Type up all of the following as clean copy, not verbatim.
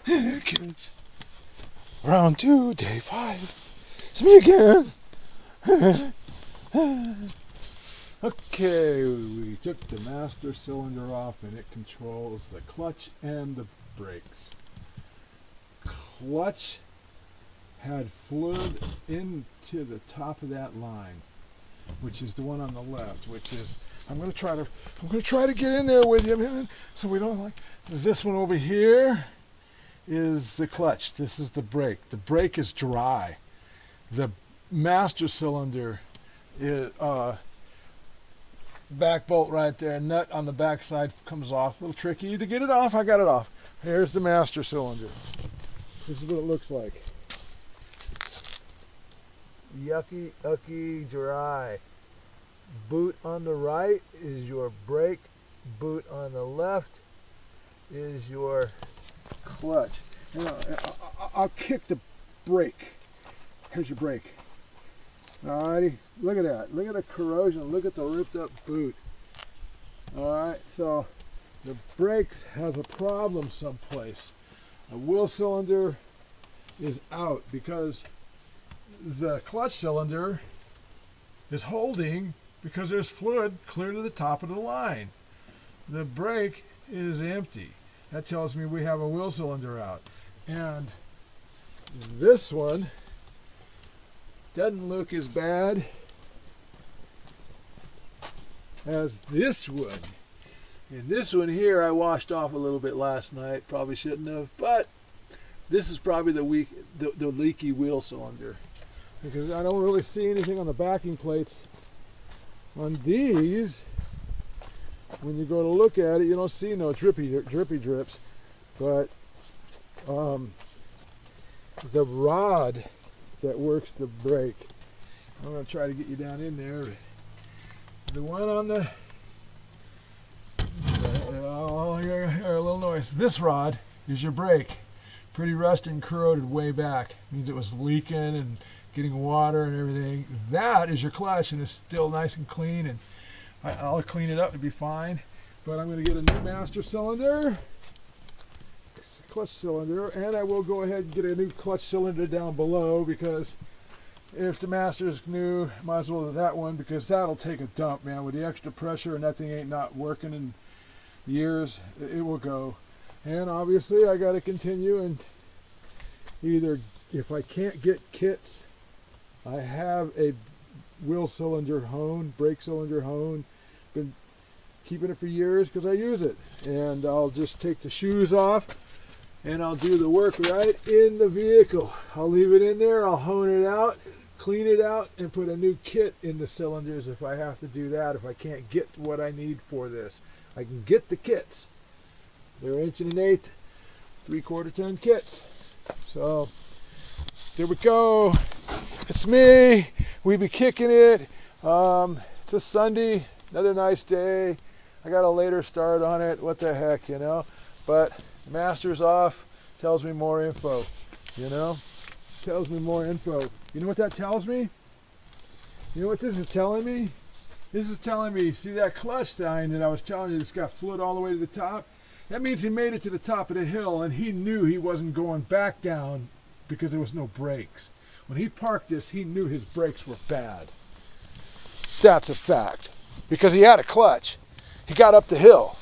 Kids. Round 2, day 5. It's me again. Okay, we took the master cylinder off and it controls the clutch and the brakes. Clutch had fluid into the top of that line, which is the one on the left, which is I'm gonna try to get in there with you, man, so we don't like this one over here is the clutch. This is the brake. The brake is dry. The master cylinder is back bolt right there, nut on the back side comes off. A little tricky to get it off. I got it off. Here's the master cylinder. This is what it looks like. Yucky, ucky, dry. Boot on the right is your brake. Boot on the left is your clutch. I'll kick the brake. Here's your brake. Alrighty, look at that. Look at the corrosion. Look at the ripped up boot. Alright, so the brakes has a problem someplace. The wheel cylinder is out because the clutch cylinder is holding because there's fluid clear to the top of the line. The brake is empty. That tells me we have a wheel cylinder out. And this one doesn't look as bad as this one. And this one here I washed off a little bit last night. Probably shouldn't have, but this is probably the leaky wheel cylinder, because I don't really see anything on the backing plates. On these, when you go to look at it, you don't see no drippy drips, but the rod that works the brake, I'm going to try to get you down in there. The one on the a little noise. This rod is your brake. Pretty rusted and corroded way back. Means it was leaking and getting water and everything. That is your clutch, and it's still nice and clean, and I'll clean it up to be fine. But I'm going to get a new master cylinder, clutch cylinder, and I will go ahead and get a new clutch cylinder down below, because if the master's new, might as well do that one, because that'll take a dump, man. With the extra pressure and that thing ain't not working in years, it will go. And obviously I got to continue, and either, if I can't get kits, I have a wheel cylinder hone, brake cylinder hone. Been keeping it for years because I use it. And I'll just take the shoes off and I'll do the work right in the vehicle. I'll leave it in there, I'll hone it out, clean it out, and put a new kit in the cylinders if I have to do that, if I can't get what I need for this. I can get the kits. They're 1 1/8, 3/4 ton kits. So there we go. It's me. We be kicking it. It's a Sunday, another nice day. I got a later start on it. What the heck, you know? But the master's off. Tells me more info. You know? Tells me more info. You know what that tells me? You know what this is telling me? This is telling me, see that clutch line that I was telling you, it's got fluid all the way to the top? That means he made it to the top of the hill, and he knew he wasn't going back down because there was no brakes. When he parked this, he knew his brakes were bad. That's a fact. Because he had a clutch. He got up the hill,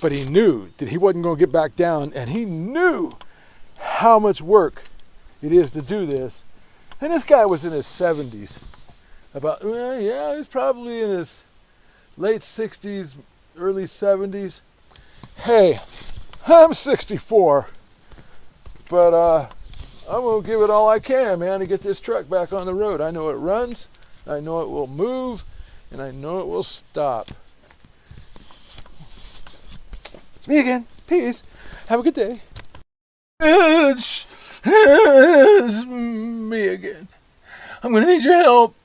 but he knew that he wasn't going to get back down, and he knew how much work it is to do this. And this guy was in his 70s. Yeah, he's probably in his late 60s, early 70s. Hey, I'm 64, but I'm going to give it all I can, man, to get this truck back on the road. I know it runs, I know it will move, and I know it will stop. It's me again. Peace. Have a good day. It's me again. I'm going to need your help.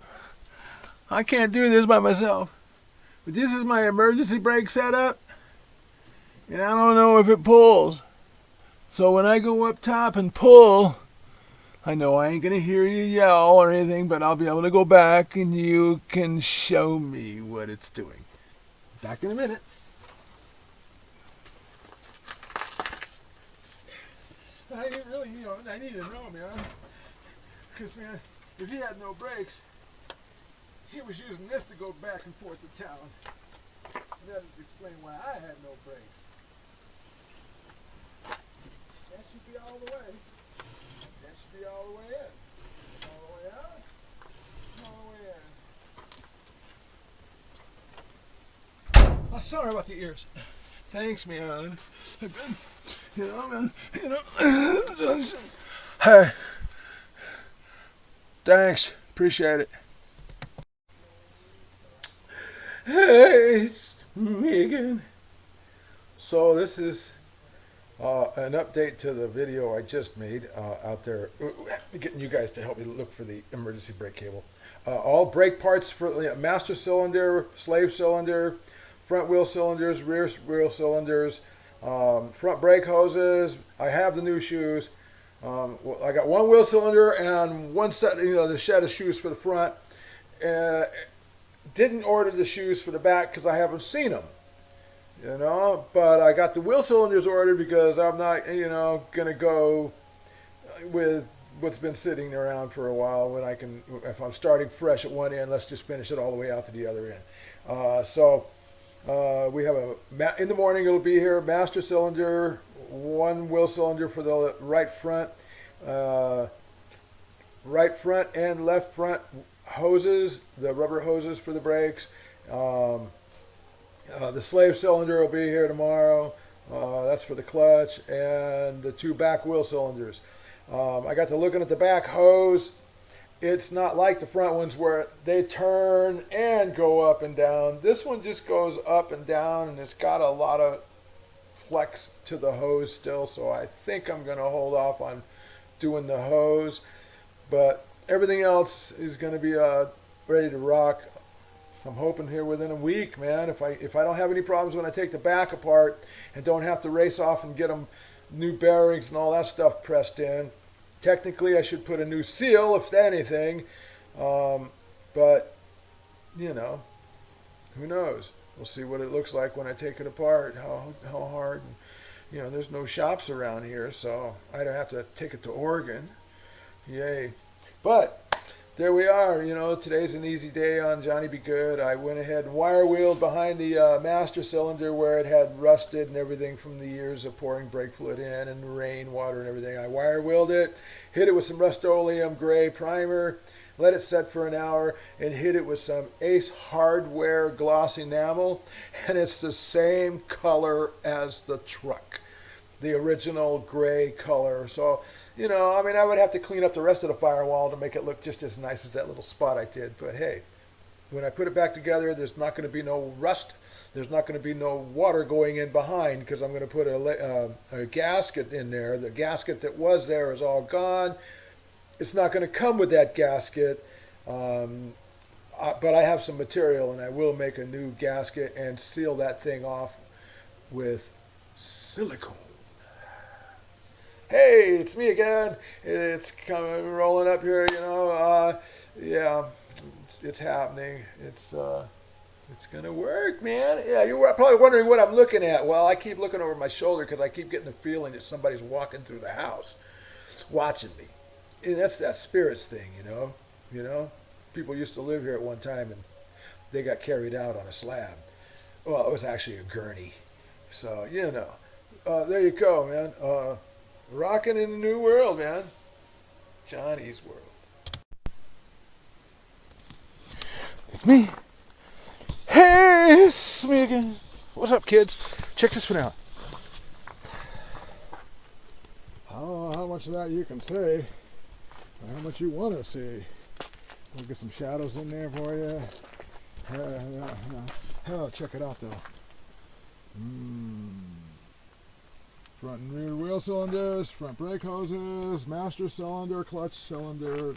I can't do this by myself. But this is my emergency brake setup, and I don't know if it pulls. So when I go up top and pull, I know I ain't going to hear you yell or anything, but I'll be able to go back and you can show me what it's doing. Back in a minute. I really, I need to know, man. Because, man, if he had no brakes, he was using this to go back and forth to town. And that would explain why I had no brakes. That should be all the way. That should be all the way in. All the way out. All the way in. Oh, sorry about the ears. Thanks, man. I've been, man, Hey. Thanks. Appreciate it. Hey, it's me again. So this is an update to the video I just made out there, getting you guys to help me look for the emergency brake cable. All brake parts for master cylinder, slave cylinder, front wheel cylinders, rear wheel cylinders, front brake hoses. I have the new shoes. I got one wheel cylinder and one set, the set of shoes for the front. Didn't order the shoes for the back because I haven't seen them. But I got the wheel cylinders ordered because I'm not, going to go with what's been sitting around for a while when I can, if I'm starting fresh at one end, let's just finish it all the way out to the other end. We have in the morning it'll be here, master cylinder, one wheel cylinder for the right front and left front hoses, the rubber hoses for the brakes. The slave cylinder will be here tomorrow. That's for the clutch, and the two back wheel cylinders. I got to looking at the back hose. It's not like the front ones where they turn and go up and down. This one just goes up and down, and it's got a lot of flex to the hose still, so I think I'm going to hold off on doing the hose. But everything else is going to be ready to rock. I'm hoping here within a week, man. If I don't have any problems when I take the back apart and don't have to race off and get them new bearings and all that stuff pressed in. Technically, I should put a new seal, if anything. But, who knows? We'll see what it looks like when I take it apart, how hard. There's no shops around here, so I don't have to take it to Oregon. Yay. But there we are. Today's an easy day on Johnny Be Good. I went ahead and wire wheeled behind the master cylinder where it had rusted and everything from the years of pouring brake fluid in and the rain, water, and everything. I wire wheeled it, hit it with some Rust-Oleum gray primer, let it set for an hour, and hit it with some Ace Hardware gloss enamel, and it's the same color as the truck, the original gray color. So, I would have to clean up the rest of the firewall to make it look just as nice as that little spot I did. But hey, when I put it back together, there's not going to be no rust. There's not going to be no water going in behind because I'm going to put a gasket in there. The gasket that was there is all gone. It's not going to come with that gasket, but I have some material, and I will make a new gasket and seal that thing off with silicone. Hey, it's me again. It's coming rolling up here, yeah, it's happening. It's gonna work, man. Yeah, you're probably wondering what I'm looking at. Well, I keep looking over my shoulder because I keep getting the feeling that somebody's walking through the house, watching me. And that's that spirits thing, People used to live here at one time, and they got carried out on a slab. Well, it was actually a gurney. So, there you go, man. Rocking in the new world, man. Johnny's world. It's me. Hey, it's me again. What's up, kids? Check this one out. I don't know how much of that you can say, or how much you want to see. We'll get some shadows in there for you. Oh, check it out, though. Front and rear wheel cylinders, front brake hoses, master cylinder, clutch cylinder,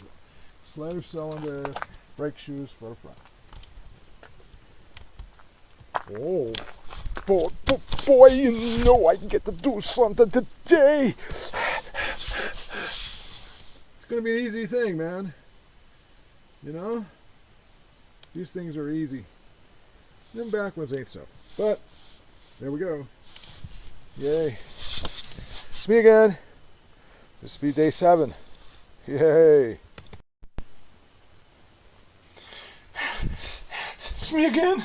slave cylinder, brake shoes for the front. Oh, boy, I get to do something today. It's going to be an easy thing, man. These things are easy. Them back ones ain't so. But, there we go. Yay. It's me again. This will be day 7. Yay! It's me again.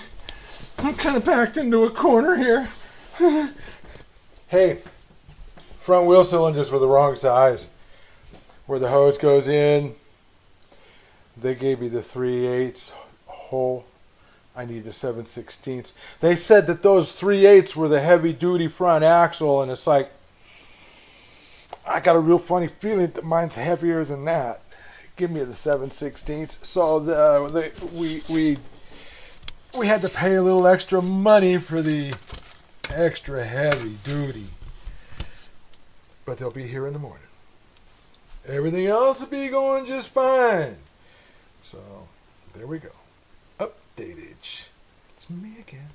I'm kind of backed into a corner here. Hey, front wheel cylinders were the wrong size. Where the hose goes in, they gave me the 3/8 hole. I need the 7/16. They said that those 3/8 were the heavy duty front axle, and it's like, I got a real funny feeling that mine's heavier than that. Give me the 7/16. So we had to pay a little extra money for the extra heavy duty. But they'll be here in the morning. Everything else will be going just fine. So there we go. Updated. It's me again.